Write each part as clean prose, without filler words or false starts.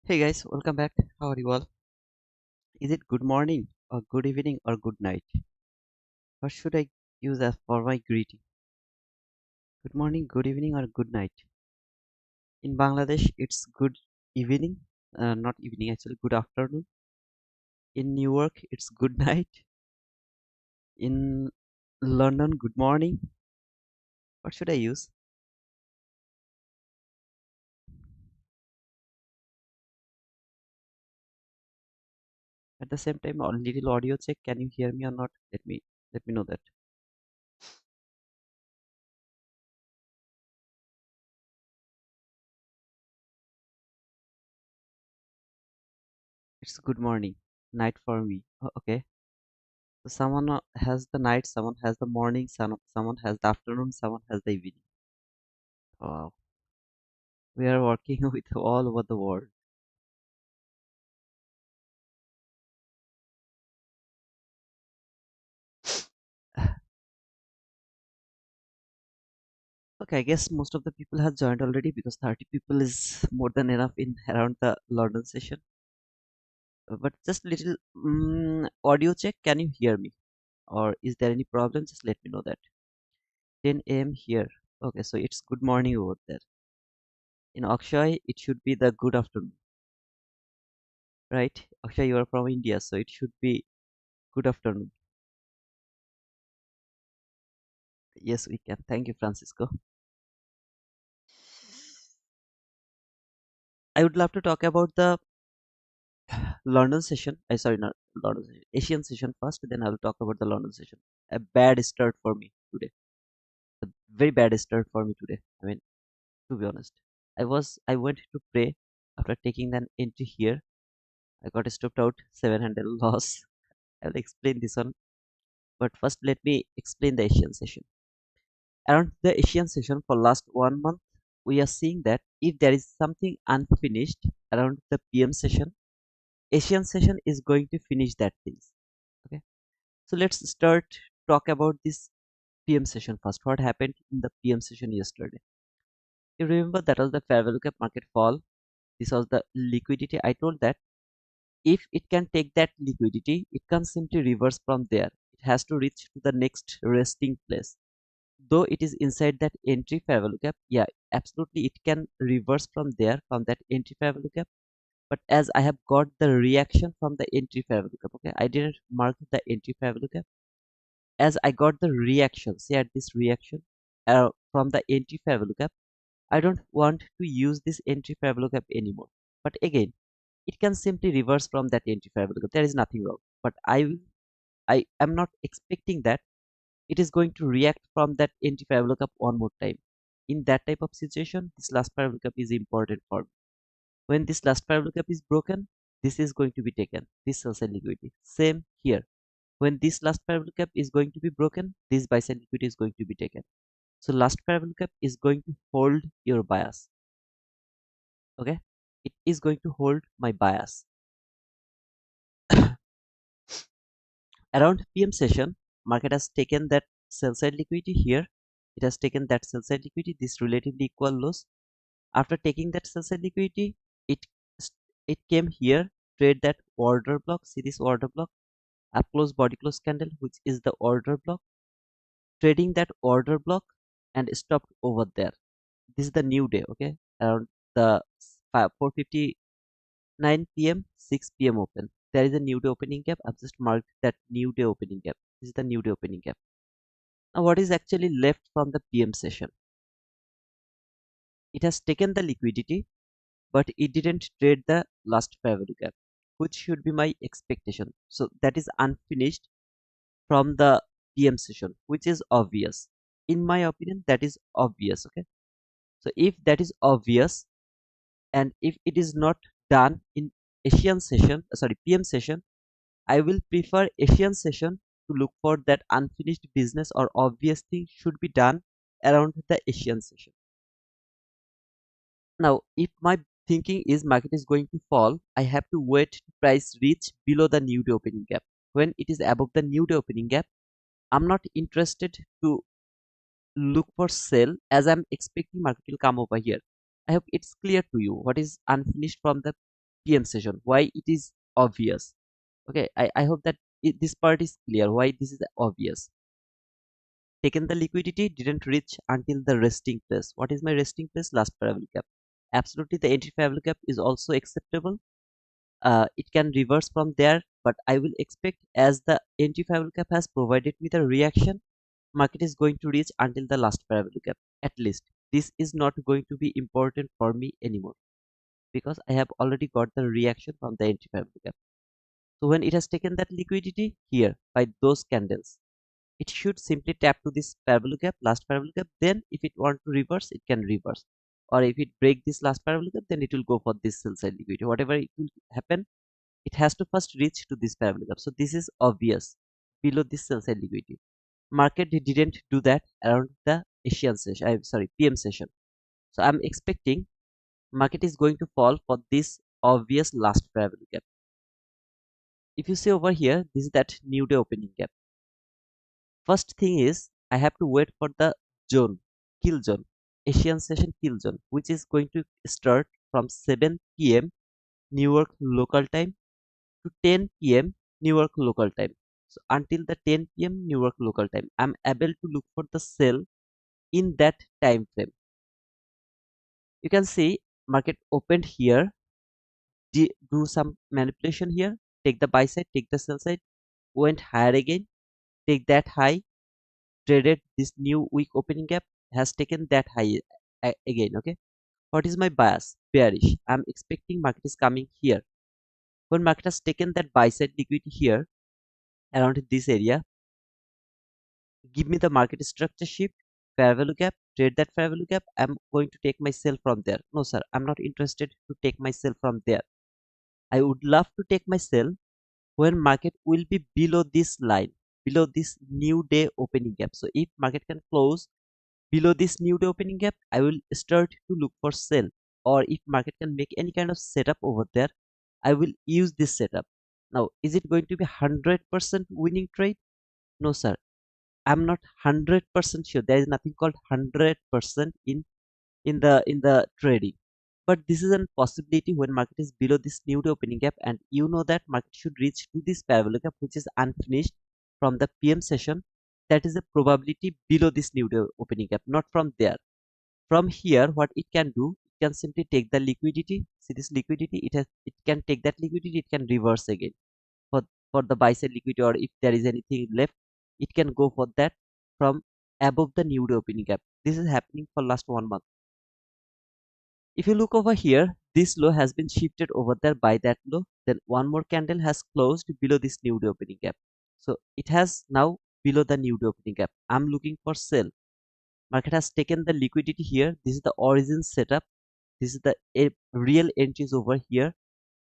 Hey guys, welcome back. How are you all? Is it good morning or good evening or good night? What should I use as for my greeting? Good morning, good evening or good night? In Bangladesh, it's good evening, not evening actually, good afternoon. In New York, it's good night. In London, good morning. What should I use? At the same time, a little audio check. Can you hear me or not? Let me know that. It's good morning, night for me. Okay. So someone has the night, someone has the morning, someone has the afternoon, someone has the evening. Wow, we are working with all over the world. Okay, I guess most of the people have joined already because 30 people is more than enough in around the London session. But just little audio check. Can you hear me? Or is there any problem? Just let me know that. 10 a.m. here. Okay, so it's good morning over there. In Akshay, it should be the good afternoon, right? Akshay, you are from India, so it should be good afternoon. Yes, we can. Thank you, Francisco. I would love to talk about the London session. I sorry, not London session. Asian session first. Then I will talk about the London session. A bad start for me today. A very bad start for me today. I mean, to be honest, I went to pray after taking an entry here. I got stopped out 700 loss. I will explain this one. But first, let me explain the Asian session. Around the Asian session for last 1 month, we are seeing that if there is something unfinished around the PM session, Asian session is going to finish that things. Okay, so let's start talk about this PM session first. What happened in the PM session yesterday? You remember that was the fair value cap market fall. This was the liquidity. I told that if it can take that liquidity, it can simply reverse from there. It has to reach to the next resting place. Though it is inside that entry fair value cap, yeah, absolutely it can reverse from there from that entry fair value cap. But as I have got the reaction from the entry fair value cap, okay, I didn't mark the entry fair value cap. As I got the reaction, see at this reaction from the entry fair value cap, I don't want to use this entry fair value cap anymore. But again, it can simply reverse from that entry fair value cap. There is nothing wrong. But I am not expecting that it is going to react from that entry fair value cap one more time. In that type of situation, this last fair value cap is important for me. When this last fair value cap is broken, this is going to be taken. This sell side liquidity. Same here. When this last fair value cap is going to be broken, this buy side liquidity is going to be taken. So last fair value cap is going to hold your bias. Okay, it is going to hold my bias. Around PM session, market has taken that sell side liquidity here. It has taken that sell side liquidity, this relatively equal loss. After taking that sell side liquidity, it it came here, trade that order block. See this order block, up close body close candle, which is the order block. Trading that order block and stopped over there. This is the new day. Okay, around the 4:59 p.m. 6 p.m. open. There is a new day opening gap. I've just marked that new day opening gap. This is the new day opening gap. Now, what is actually left from the PM session? It has taken the liquidity, but it didn't trade the last fair value gap, which should be my expectation. So that is unfinished from the PM session, which is obvious. In my opinion, that is obvious. Okay. So if that is obvious, and if it is not done in Asian session, sorry, PM session, I will prefer Asian session to look for that unfinished business or obvious thing should be done around the Asian session. Now, if my thinking is market is going to fall, I have to wait to price reach below the new day opening gap. When it is above the new day opening gap, I'm not interested to look for sell as I'm expecting market will come over here. I hope it's clear to you what is unfinished from the PM session. Why it is obvious? Okay, I hope that this part is clear. Why this is obvious? Taken the liquidity, didn't reach until the resting place. What is my resting place? Last parallel gap. Absolutely, the entry parallel gap is also acceptable. It can reverse from there, but I will expect as the entry parallel gap has provided me the reaction, market is going to reach until the last parallel gap. At least this is not going to be important for me anymore because I have already got the reaction from the entry parallel gap. So when it has taken that liquidity here by those candles, it should simply tap to this parabolic gap, last parabolic gap. Then if it want to reverse, it can reverse. Or if it break this last parabolic gap, then it will go for this sell side liquidity. Whatever it will happen, it has to first reach to this parabolic gap. So this is obvious below this sell side liquidity. Market didn't do that around the Asian session. I'm sorry, PM session. So I'm expecting market is going to fall for this obvious last parabolic gap. If you see over here, this is that new day opening gap. First thing is I have to wait for the zone, kill zone, Asian session kill zone, which is going to start from 7 p.m. New York local time to 10 p.m. New York local time. So until the 10 p.m. New York local time, I'm able to look for the sell in that time frame. You can see market opened here, do some manipulation here, take the buy side, take the sell side, went higher again, take that high, traded this new week opening gap, has taken that high again. Okay, what is my bias? Bearish. I'm expecting market is coming here. When market has taken that buy side liquidity here around this area, give me the market structure shift, fair value gap, trade that fair value gap. I'm going to take my sell from there. No sir, I'm not interested to take my sell from there. I would love to take my sell when market will be below this line, below this new day opening gap. So if market can close below this new day opening gap, I will start to look for sell. Or if market can make any kind of setup over there, I will use this setup. Now, is it going to be 100% winning trade? No, sir. I'm not 100% sure. There is nothing called 100% in the trading. But this is a possibility when market is below this new day opening gap, and you know that market should reach to this parabolic gap which is unfinished from the PM session. That is a probability below this new day opening gap, not from there. From here, what it can do, it can simply take the liquidity. See this liquidity, it can take that liquidity, it can reverse again for the buy side liquidity, or if there is anything left, it can go for that from above the new day opening gap. This is happening for last 1 month. If you look over here, this low has been shifted over there by that low. Then one more candle has closed below this new day opening gap. So it has now below the new day opening gap. I'm looking for sell. Market has taken the liquidity here. This is the origin setup. This is the real entries over here.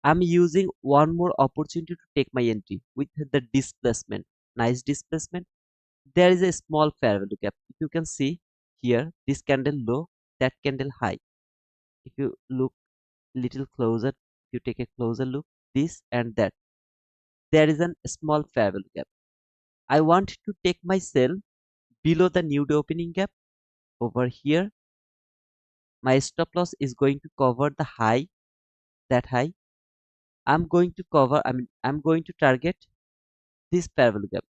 I'm using one more opportunity to take my entry with the displacement. Nice displacement. There is a small fair value gap. If you can see here, this candle low, that candle high. If you look little closer, if you take a closer look, this and that, there is a small fair value gap. I want to take my sell below the new day opening gap over here. My stop loss is going to cover the high, that high. I'm going to cover, I'm going to target this parallel gap.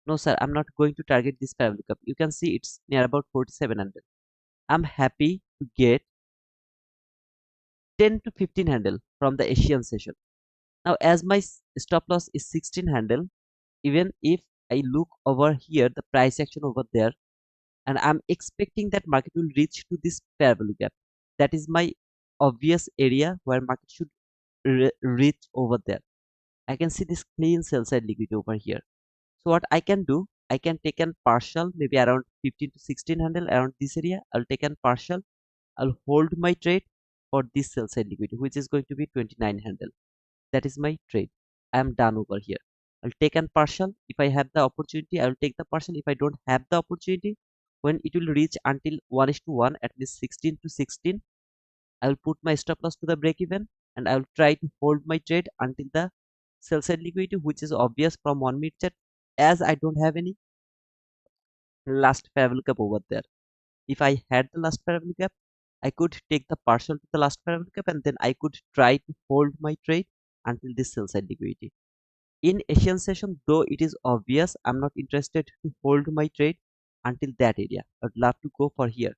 No sir, I'm not going to target this parallel gap. You can see it's near about 4700. I'm happy to get 10 to 15 handle from the Asian session. Now as my stop loss is 16 handle, even if I look over here, the price action over there, and I'm expecting that market will reach to this parallel gap. That is my obvious area where market should reach over there. I can see this clean sell side liquidity over here. So what I can do, I can take an partial, maybe around 15 to 16 handle around this area. I'll take an partial. I'll hold my trade for this sell side liquidity, which is going to be 29 handle. That is my trade. I am done over here. I'll take an partial. If I have the opportunity, I will take the partial. If I don't have the opportunity, when it will reach until 1:1, at least 16 to 16, I will put my stop loss to the break even, and I will try to hold my trade until the sell side liquidity, which is obvious from 1 minute chart, as I don't have any last parallel gap over there. If I had the last parallel gap, I could take the partial to the last parallel gap and then I could try to hold my trade until this sell side liquidity. In Asian session, though it is obvious, I'm not interested to hold my trade until that area. I'd love to go for here.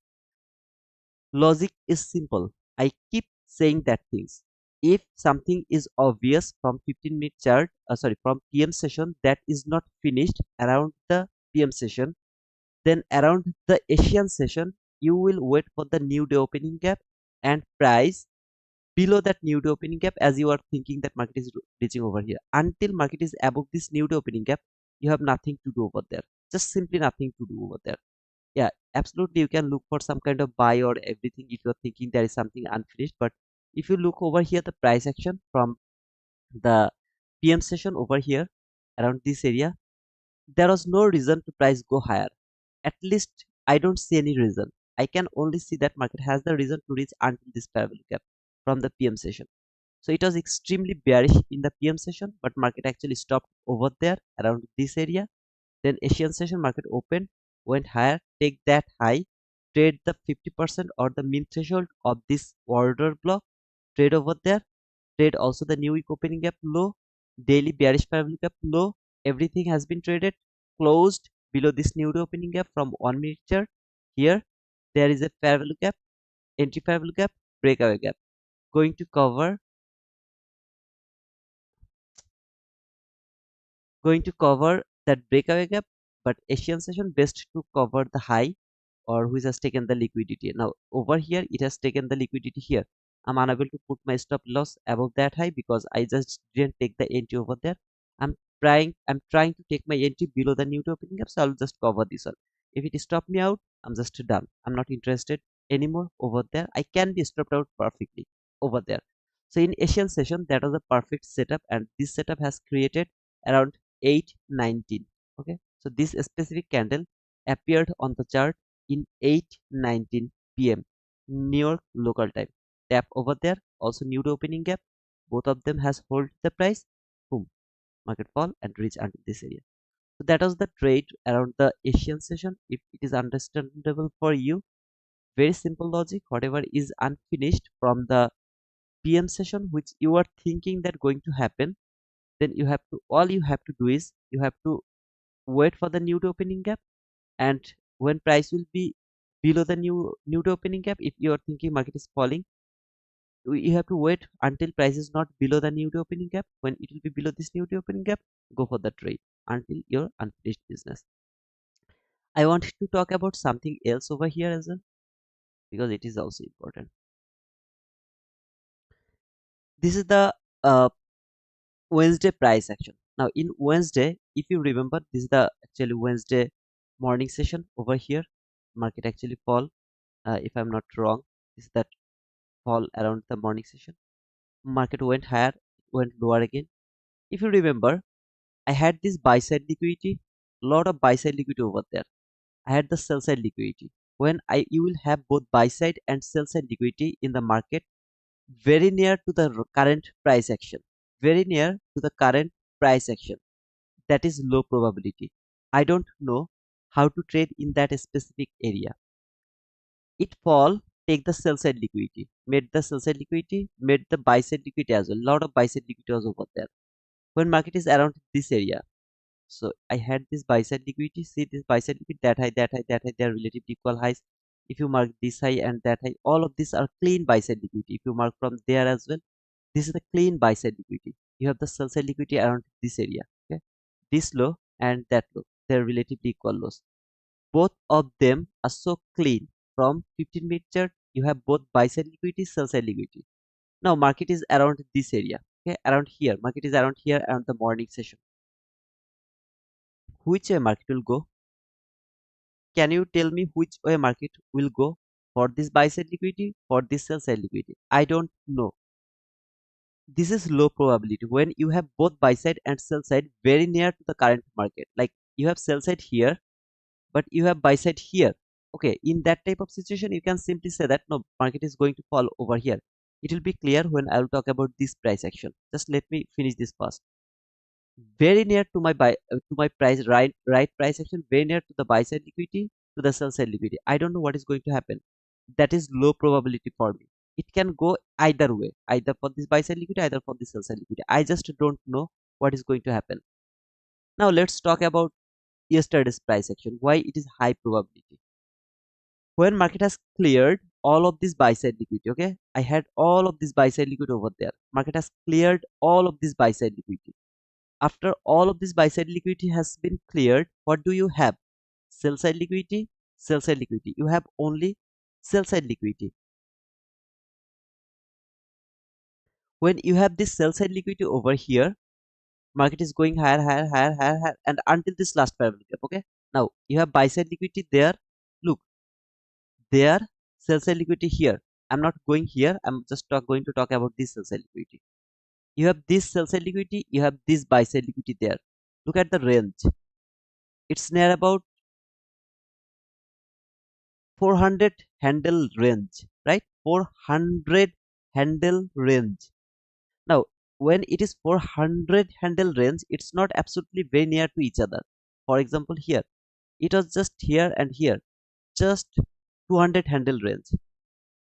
Logic is simple. I keep saying that things. If something is obvious from 15-minute chart, from PM session that is not finished around the PM session, then around the Asian session, you will wait for the new day opening gap and price below that new day opening gap as you are thinking that market is reaching over here. Until market is above this new day opening gap, you have nothing to do over there. Just simply nothing to do over there. Yeah, absolutely. You can look for some kind of buy or everything if you're thinking there is something unfinished. But if you look over here, the price action from the PM session over here around this area, there was no reason to price go higher. At least I don't see any reason. I can only see that market has the reason to reach until this parabolic gap from the PM session. So it was extremely bearish in the PM session, but market actually stopped over there around this area. Then Asian session market opened, went higher, take that high, trade the 50% or the min threshold of this order block, trade over there, trade also the new week opening gap low, daily bearish parabolic gap low. Everything has been traded, closed below this new day opening gap from 1 minute chart. Here, there is a parabolic gap, entry parabolic gap, breakaway gap. Going to cover that breakaway gap, but Asian session best to cover the high or which has taken the liquidity. Now over here it has taken the liquidity here. I'm unable to put my stop loss above that high because I just didn't take the entry over there. I'm trying to take my entry below the new opening gap, so I'll just cover this one. If it stop me out, I'm just done. I'm not interested anymore over there. I can be stopped out perfectly over there. So in Asian session, that was a perfect setup, and this setup has created around 8:19. Okay, so this specific candle appeared on the chart in 8:19 p.m. New York local time. Tap over there, also new opening gap. Both of them has hold the price. Boom, market fall and reach until this area. So that was the trade around the Asian session. If it is understandable for you, very simple logic. Whatever is unfinished from the PM session, which you are thinking that going to happen, then all you have to do is you have to wait for the new opening gap, and when price will be below the new opening gap, if you are thinking market is falling, you have to wait until price is not below the new opening gap. When it will be below this new opening gap, go for the trade until your unfinished business. I want to talk about something else over here as well because it is also important. This is the Wednesday price action. Now in Wednesday, if you remember, this is the actually Wednesday morning session over here. Market actually fall. If I'm not wrong, is that fall around the morning session. Market went higher, went lower again. If you remember, I had this buy side liquidity, lot of buy side liquidity over there. I had the sell side liquidity. When you will have both buy side and sell side liquidity in the market, very near to the current price action, very near to the current price action. That is low probability. I don't know how to trade in that specific area. It fall, take the sell side liquidity, made the sell side liquidity, made the buy side liquidity as well. Lot of buy side liquidity was over there. When market is around this area, so I had this buy side liquidity. See this buy side liquidity, that high, that high, that high. They are relatively equal highs. If you mark this high and that high, all of these are clean buy side liquidity. If you mark from there as well, this is the clean buy side liquidity. You have the sell side liquidity around this area. Okay, this low and that low. They are relatively equal lows. Both of them are so clean. From 15-minute chart, you have both buy side liquidity, sell side liquidity. Now market is around this area. Okay, around here. Market is around here around the morning session. Which way market will go? Can you tell me which way market will go for this buy side liquidity, for this sell side liquidity? I don't know. This is low probability when you have both buy side and sell side very near to the current market. Like you have sell side here, but you have buy side here. Okay, in that type of situation, you can simply say that no, market is going to fall over here. It will be clear when I will talk about this price action. Just let me finish this first. Very near to my to my price right price action, very near to the buy side liquidity, to the sell side liquidity. I don't know what is going to happen. that is low probability for me. It can go either way, either for this buy side liquidity, either for the sell side liquidity. I just don't know what is going to happen. Now let's talk about yesterday's price action, why it is high probability. When market has cleared all of this buy side liquidity, okay, I had all of this buy side liquidity over there. Market has cleared all of this buy side liquidity. After all of this buy side liquidity has been cleared, what do you have? Sell side liquidity, sell side liquidity. You have only sell side liquidity. When you have this sell side liquidity over here, market is going higher, higher, higher, higher, higher, and until this last parallel gap. Okay, now you have buy side liquidity there. Look, there, sell side liquidity here. I'm not going here, I'm just going to talk about this sell side liquidity. You have this sell side liquidity, you have this buy side liquidity there. Look at the range, it's near about 400 handle range, right? 400 handle range. Now, when it is 400 handle range, it's not absolutely very near to each other. For example, here, it was just here and here, just 200 handle range.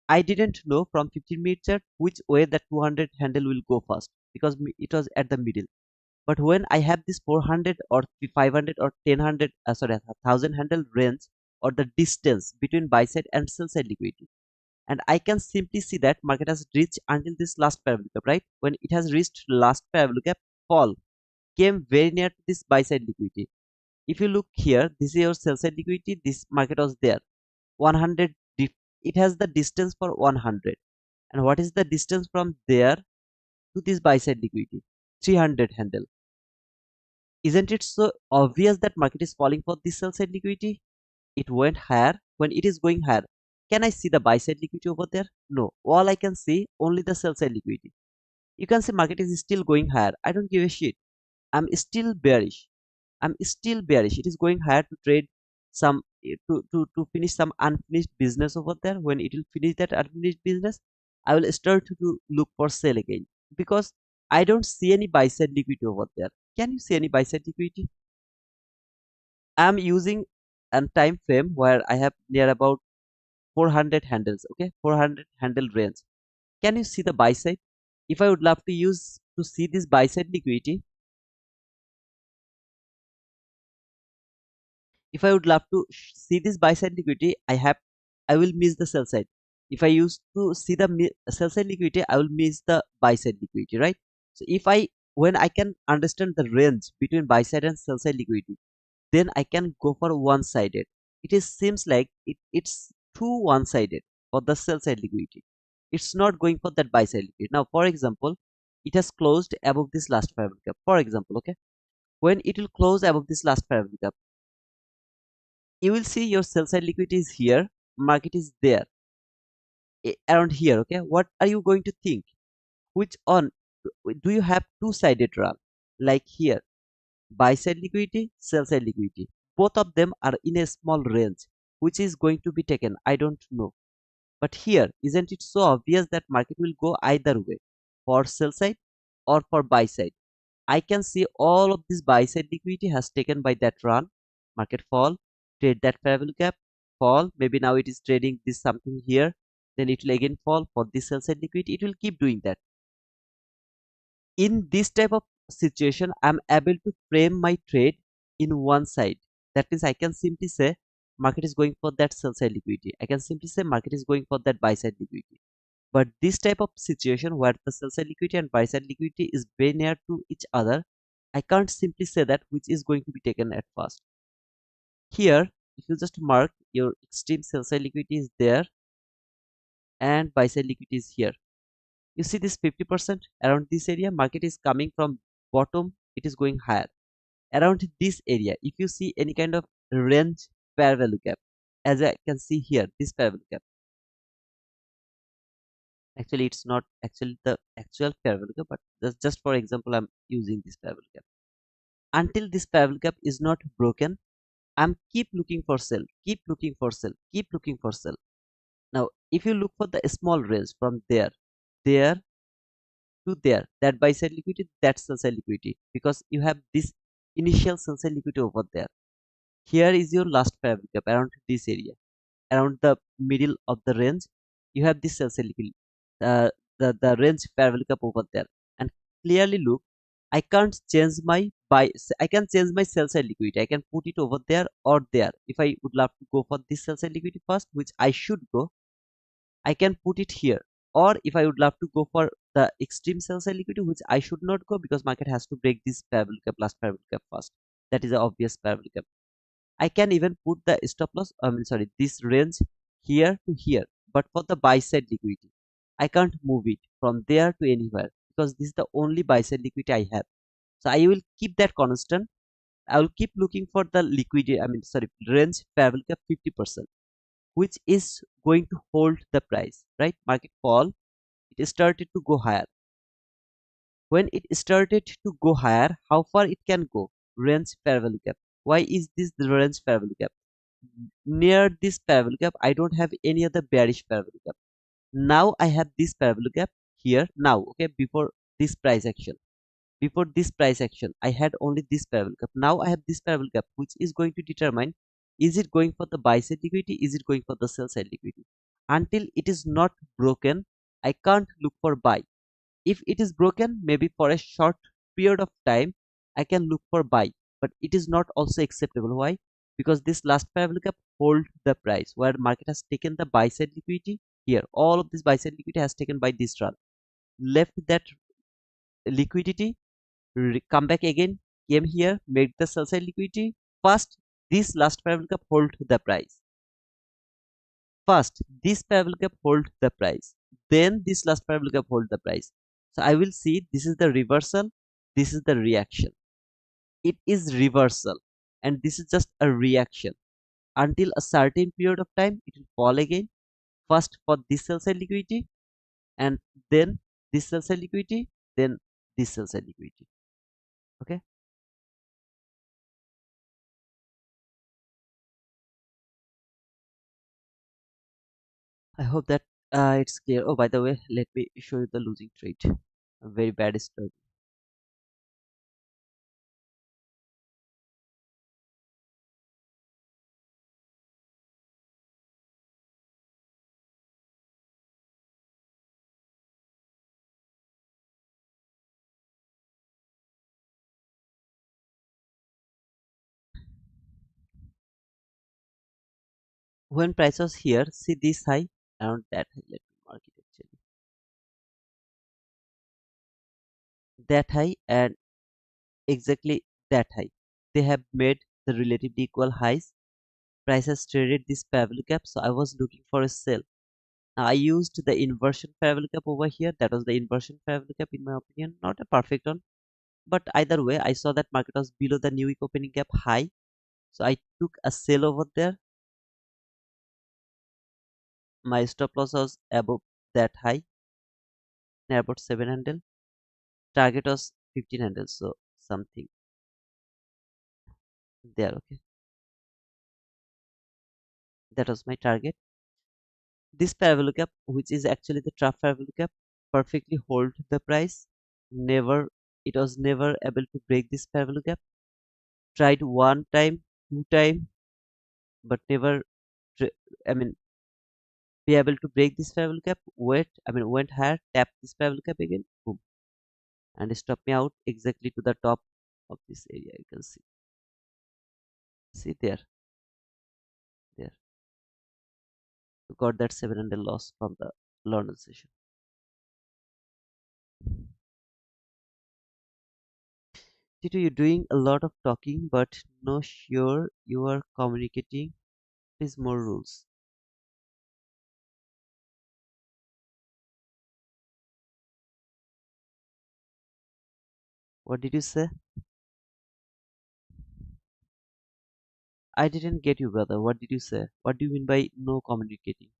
I didn't know from 15 minute chart which way that 200 handle will go first because it was at the middle. But when I have this 400 or 500 or 1000, sorry, 1000 handle range, or the distance between buy side and sell side liquidity, and I can simply see that market has reached until this last parabolic gap, right? When it has reached last parabolic gap, fall came very near to this buy side liquidity. If you look here, this is your sell side liquidity. This market was there, 100. It has the distance for 100, and what is the distance from there to this buy side liquidity? 300 handle. Isn't it so obvious that market is falling for this sell side liquidity? It went higher. When it is going higher, can I see the buy side liquidity over there? No, all I can see only the sell side liquidity. You can see market is still going higher. I don't give a shit. I'm still bearish. I'm still bearish. It is going higher to trade some, to finish some unfinished business over there. When it will finish that unfinished business, I will start to look for sell again, because I don't see any buy side liquidity over there. Can you see any buy side liquidity? I'm using a time frame where I have near about 400 handles. Okay, 400 handle range. Can you see the buy side? If I would love to use to see this buy side liquidity, if I would love to see this buy side liquidity, I will miss the sell side. If I use to see the sell side liquidity, I will miss the buy side liquidity, right? So if I, when I can understand the range between buy side and sell side liquidity, then I can go for one sided. It is seems like it's too one sided for the sell side liquidity. It's not going for that buy side liquidity. Now, for example, it has closed above this last parabolic gap. For example, okay, when it will close above this last parabolic gap, you will see your sell side liquidity is here, market is there, around here. Okay, what are you going to think? Which on do you have two sided run? Like here, buy side liquidity, sell side liquidity. Both of them are in a small range. Which is going to be taken? I don't know. But here, isn't it so obvious that market will go either way, for sell side or for buy side? I can see all of this buy side liquidity has taken by that run. Market fall, trade that parabolic gap, fall. Maybe now it is trading this something here. Then it will again fall for this sell side liquidity. It will keep doing that. In this type of situation, I'm able to frame my trade in one side. That means I can simply say market is going for that sell side liquidity. I can simply say market is going for that buy side liquidity. But this type of situation where the sell side liquidity and buy side liquidity is very near to each other, I can't simply say that which is going to be taken at first. Here, if you just mark your extreme sell side liquidity is there and buy side liquidity is here. You see this 50% around this area, market is coming from bottom, it is going higher. Around this area, if you see any kind of range parallel gap, as I can see here, this parallel gap, actually it's not actually the actual parallel gap, but just for example, I'm using this parallel gap. Until this parallel gap is not broken, I'm keep looking for sell, keep looking for sell, keep looking for sell. Now, if you look for the small range from there to there, that buy side liquidity, that's sell side liquidity, because you have this initial sell side liquidity over there. Here is your last parabolic gap around this area. around the middle of the range, you have this sell side liquidity, uh, the range fair value gap over there. And clearly look, I can't change my I can change my sell side liquidity. I can put it over there or there. If I would love to go for this sell side liquidity first, which I should go, I can put it here. Or if I would love to go for the extreme sell side liquidity, which I should not go because market has to break this parallel gap, last parallel gap first. That is the obvious parallel gap. I can even put the stop loss, sorry, this range here to here. But for the buy side liquidity, I can't move it from there to anywhere because this is the only buy side liquidity I have. So I will keep that constant. I will keep looking for the liquidity, sorry, range parallel gap 50%, which is going to hold the price, right? Market fall, it started to go higher. When it started to go higher, how far it can go? Range parallel gap. Why is this the range parallel gap? Near this parallel gap, I don't have any other bearish parallel gap. Now I have this parallel gap here now, okay, before this price action I had only this parallel gap. Now I have this parallel gap, which is going to determine, is it going for the buy side liquidity, is it going for the sell side liquidity. Until it is not broken, I can't look for buy. If it is broken, maybe for a short period of time, I can look for buy, but it is not also acceptable. Why? Because this last parallel gap hold the price where market has taken the buy side liquidity here. All of this buy side liquidity has taken by this run. Left that liquidity, come back again, came here, made the sell side liquidity. First, this last parallel gap hold the price. First, this parallel gap hold the price. Then this last parallel gap hold the price. So I will see this is the reversal, this is the reaction. It is reversal and this is just a reaction. Until a certain period of time, it will fall again. First for this sell side liquidity and then this sell side liquidity, then this sell side liquidity. Okay. I hope that it's clear. Oh, by the way, let me show you the losing trade. A very bad start. When price was here, see this high, around that high. Let me mark it actually. That high and exactly that high. They have made the relatively equal highs. Price has traded this parallel gap, so I was looking for a sell. Now I used the inversion parallel gap over here. That was the inversion parallel gap in my opinion. Not a perfect one, but either way, I saw that market was below the new week opening gap high. So I took a sell over there. My stop loss was above that high, near about 700. Target was 1500, so something there. Okay, that was my target. This parallel gap, which is actually the trough parallel gap, perfectly hold the price. Never, it was never able to break this parallel gap. Tried one time, two time, but never. I mean, be able to break this parallel gap. Went higher, tap this parallel gap again, boom, and stop me out exactly to the top of this area. You can see there, there. Got that 700 loss from the London session. Tito, you're doing a lot of talking, but no sure you are communicating. Please more rules. What did you say? I didn't get you, brother. What did you say? What do you mean by no communicating?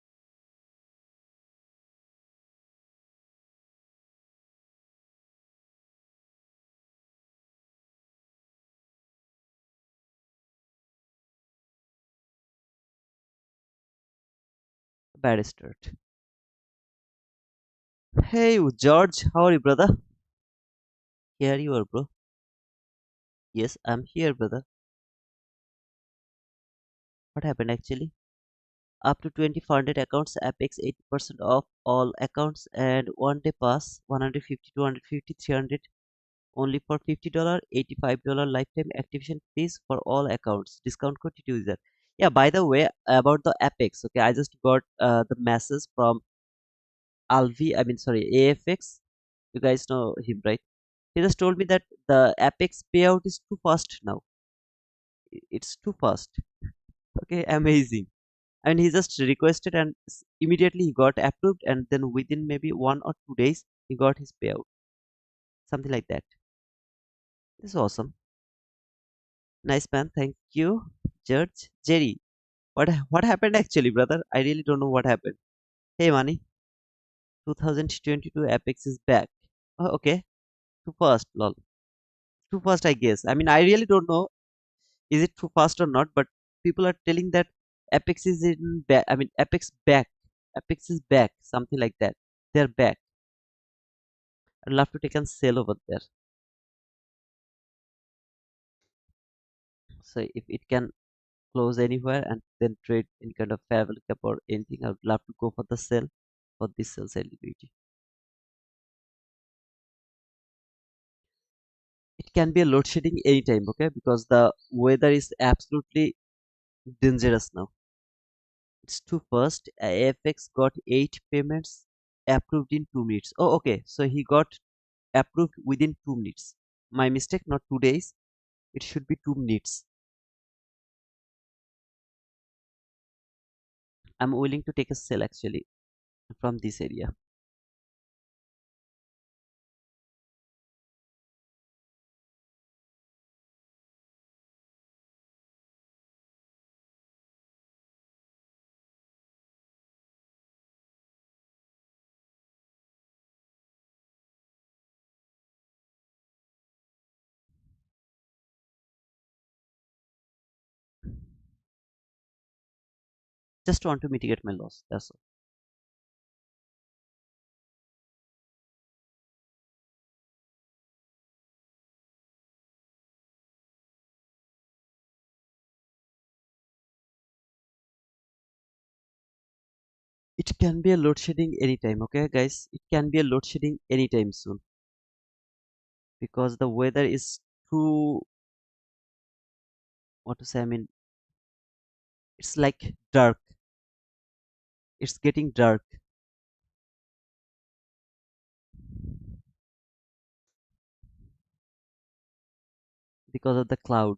Bad start. Hey, George, how are you, brother? Here you are, bro. Yes, I'm here, brother. What happened actually? Up to 20 funded accounts, Apex 80% of all accounts, and one day pass 150, 250, 300 only for $50, $85 lifetime activation fees for all accounts. Discount code to user. Yeah, by the way, about the Apex, okay, I just got the message from Alvi, I mean, sorry, AFX. You guys know him, right? He just told me that the Apex payout is too fast now. It's too fast. Okay, amazing. And he just requested and immediately he got approved, and then within maybe 1 or 2 days he got his payout, something like that. This is awesome. Nice man, thank you. Judge Jerry, what happened actually, brother? I really don't know what happened. Hey money, 2022 Apex is back. Oh, okay. Too fast, lol. Too fast, I guess. I mean, I really don't know is it too fast or not, but people are telling that Apex is in back. I mean, Apex back. Apex is back, something like that. They're back. I'd love to take a sale over there. So if it can close anywhere and then trade in kind of fair value cap or anything, I would love to go for the sell for this sell side liquidity. It can be a load shedding anytime, okay? Because the weather is absolutely dangerous now. It's too fast. AFX got 8 payments approved in 2 minutes. Oh, okay. So he got approved within 2 minutes. My mistake, not 2 days. It should be 2 minutes. I'm willing to take a sell actually from this area. Just want to mitigate my loss. That's all. It can be a load shedding anytime, okay, guys? It can be a load shedding anytime soon because the weather is too, what to say? I mean, it's like dark. It's getting dark because of the cloud.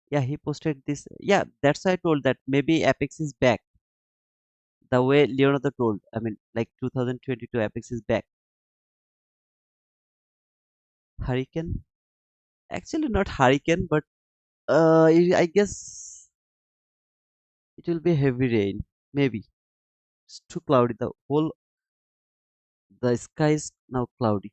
Yeah, he posted this. Yeah, that's why I told that maybe Apex is back. The way Leonardo told, I mean, like 2022 Apex is back. Hurricane? Actually, not hurricane, but I guess it will be heavy rain. Maybe it's too cloudy. The sky is now cloudy.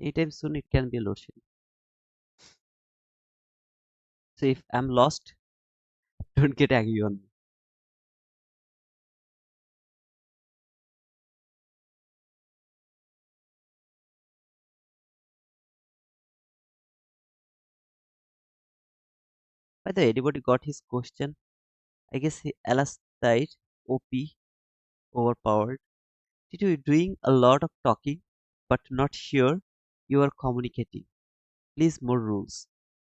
Anytime soon, it can be load shedding. So if I'm lost, don't get angry on me. By the way, anybody got his question? I guess he Alas died. OP overpowered. Did you doing a lot of talking, but not sure you are communicating? Please more rules.